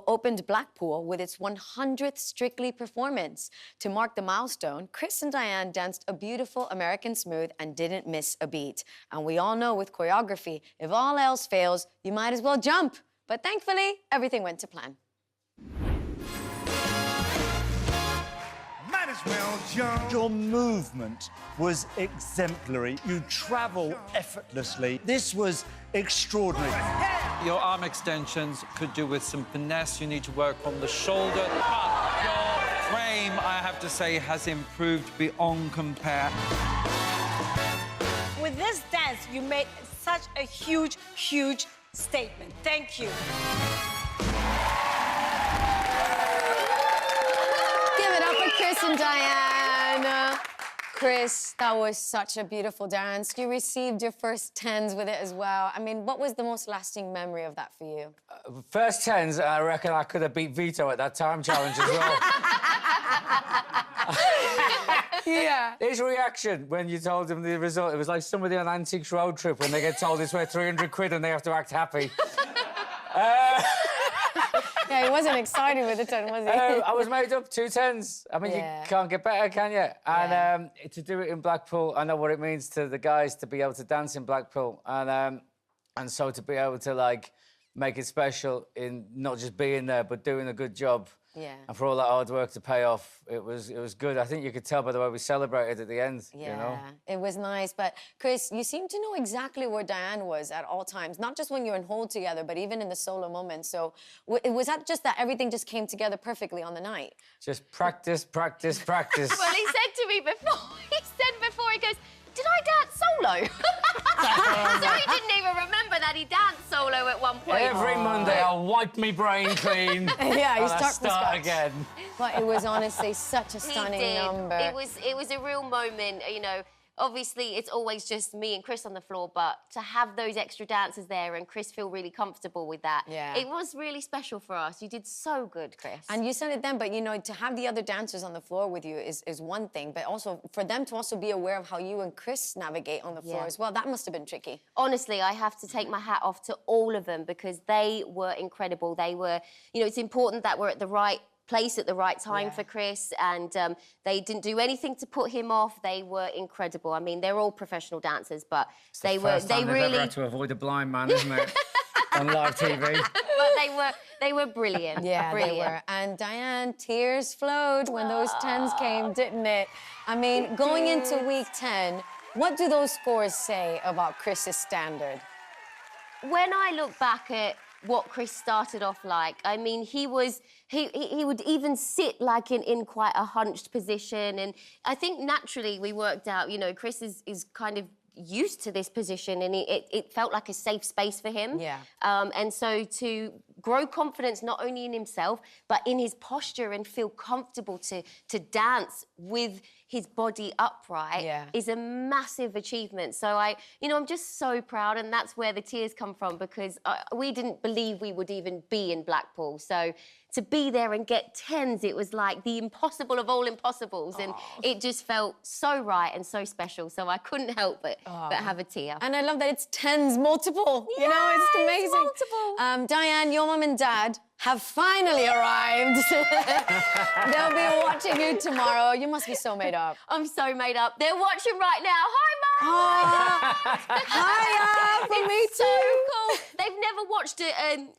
opened Blackpool with its 100th Strictly performance. To mark the milestone, Chris and Dianne danced a beautiful American Smooth and didn't miss a beat. And we all know with choreography, if all else fails, you might as well jump. But thankfully, everything went to plan. Might as well jump. Your movement was exemplary. You travel effortlessly. This was extraordinary. Your arm extensions could do with some finesse. You need to work on the shoulder. But your frame, I have to say, has improved beyond compare. With this dance, you made such a huge, huge statement. Thank you. Give it up for Chris and Dianne. Chris, that was such a beautiful dance. You received your first 10s with it as well. I mean, what was the most lasting memory of that for you? First 10s, I reckon I could have beat Vito at that time challenge as well. Yeah. His reaction when you told him the result, it was like somebody on Antiques Road Trip when they get told it's worth 300 quid and they have to act happy. Yeah, he wasn't excited with the 10, was he? I was made up 2 10s. I mean, Yeah. you can't get better, can you? And Yeah. to do it in Blackpool, I know what it means to the guys to be able to dance in Blackpool. And so to be able to, like, make it special in not just being there, but doing a good job. Yeah. And for all that hard work to pay off, it was good. I think you could tell by the way we celebrated at the end, Yeah, you know? it was nice. But, Chris, you seem to know exactly where Dianne was at all times, not just when you're in hold together, but even in the solo moments. So was that just that everything just came together perfectly on the night? Just practice, practice, practice. Well, he said to me before, he goes, did I dance solo? So he didn't even remember that he danced solo at one point. Every Monday, I'll wipe my brain clean. Yeah, you and I start from start scratch. again. But it was honestly such a He stunning did. number. It was a real moment, you know. Obviously, it's always just me and Chris on the floor, but to have those extra dancers there and Chris feel really comfortable with that, Yeah. it was really special for us. You did so good, Chris. And you said it then, but, you know, to have the other dancers on the floor with you is one thing, but also for them to also be aware of how you and Chris navigate on the floor Yeah. as well, that must have been tricky. Honestly, I have to take my hat off to all of them because they were incredible. They were, you know, it's important that we're at the right place at the right time for Chris, and they didn't do anything to put him off. They were incredible. I mean, they're all professional dancers, but they First time they've really ever had to avoid a blind man, isn't it? On live TV. but they were brilliant. Yeah, brilliant. they were. And Dianne, tears flowed when those 10s came, didn't it? I mean, going into week 10, what do those scores say about Chris's standard? When I look back at what Chris started off like, I mean, he would even sit like in quite a hunched position, and I think naturally we worked out, you know, Chris is kind of used to this position, and it felt like a safe space for him. Yeah. And so to grow confidence not only in himself but in his posture and feel comfortable to dance with his body upright is a massive achievement. So I'm just so proud, and that's where the tears come from, because we didn't believe we would even be in Blackpool. So to be there and get 10s, it was like the impossible of all impossibles, and it just felt so right and so special. So I couldn't help but have a tear. And I love that it's 10s multiple. Yeah, you know, it's amazing. it's multiple. Dianne, your mum and dad have finally arrived. They'll be watching you tomorrow. You must be so made up. I'm so made up. They're watching right now. Hi, Mum! Hiya, from me It's so too. cool. They've never watched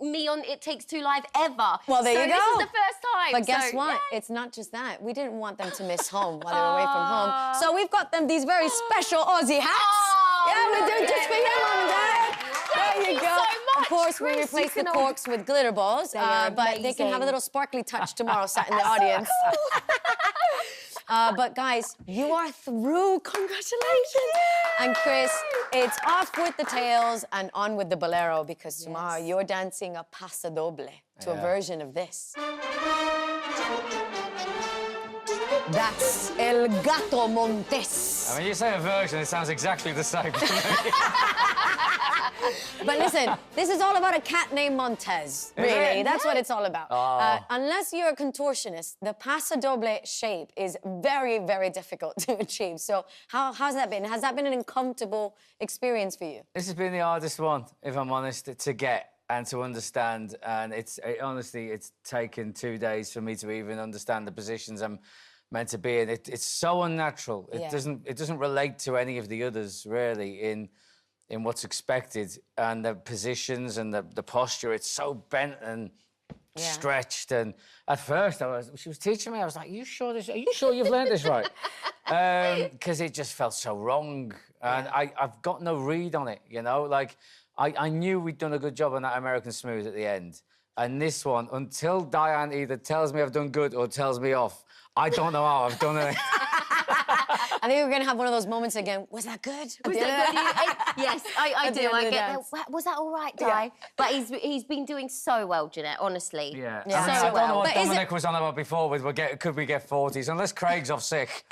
me on It Takes Two Live ever. Well, there you So go. this is the first time. But guess So, what? yay. It's not just that. We didn't want them to miss home while they were away from home. So we've got them these very special Aussie hats. Yeah, we do just for you, Mum and Dad. There you go. so much, Of course, we Chris. replaced the You can corks with glitter balls, are but they can have a amazing. little sparkly touch tomorrow sat in the audience. But guys, you are through. Congratulations. And Chris, it's off with the tails and on with the bolero, because tomorrow you're dancing a paso doble to a version of this. That's El Gato Montes. I mean, you say a version, it sounds exactly the same to me. But listen, this is all about a cat named Montez, really. it? That's what it's all about. Oh. Unless you're a contortionist, the paso doble shape is very, very difficult to achieve. So how's that been? Has that been an uncomfortable experience for you? This has been the hardest one, if I'm honest, to get. and to understand. And honestly, it's taken 2 days for me to even understand the positions I'm meant to be in. It's so unnatural. It doesn't relate to any of the others really in what's expected, and the positions and the posture. It's so bent and stretched. And at first, she was teaching me. I was like, Are you sure you've learned this right? Because it just felt so wrong, and I've got no read on it. You know, like I knew we'd done a good job on that American Smooth at the end, and this one, until Dianne either tells me I've done good or tells me off, I don't know how I've done it. I think we're going to have one of those moments again. Was that good? Was that good? Yes, I do. I get that. Was that all right, Di? Yeah. But he's been doing so well, Jeanette, honestly. Yeah. So I mean, I don't know what But Dominic was on about before with could we get 40s, unless Craig's off sick.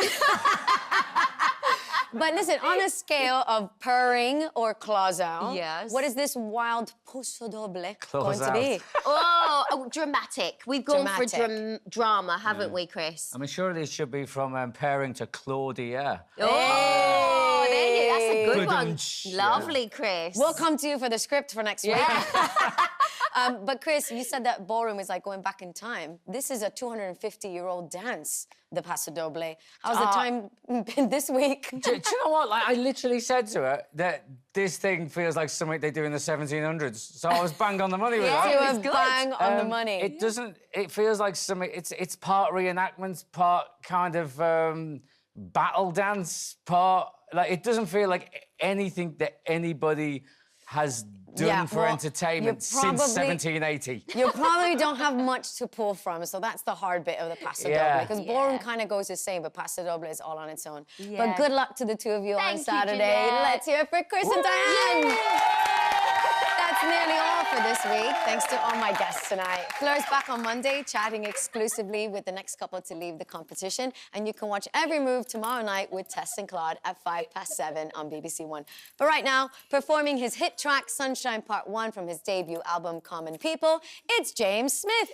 But listen, on a scale of purring or claws out, yes, what is this wild passo doble Claws going to be? Oh, dramatic. We've gone for drama, haven't we, Chris? I mean, surely it should be from pairing to Claudia. Oh, there you go. That's a good one. Yeah. Lovely, Chris. We'll come to you for the script for next week. But Chris, you said that ballroom is like going back in time. This is a 250-year-old dance, the Paso Doble. How's the time been this week? Do you know what? Like, I literally said to her that this thing feels like something they do in the 1700s. So I was bang on the money with that. You were bang on the money. It doesn't. It feels like something. It's part reenactment, part kind of battle dance, part. Like, it doesn't feel like anything that anybody has done for entertainment since 1780. You probably don't have much to pull from, so that's the hard bit of the Paso Doble, because ballroom kind of goes the same, but Paso Doble is all on its own. But good luck to the two of you on Saturday. Let's hear it for Chris and Dianne. That's nearly all for this week. Thanks to all my guests tonight. Fleur's back on Monday, chatting exclusively with the next couple to leave the competition. And you can watch every move tomorrow night with Tess and Claude at 7:05 on BBC One. But right now, performing his hit track, Sunshine Part 1 from his debut album, Common People, it's James Smith.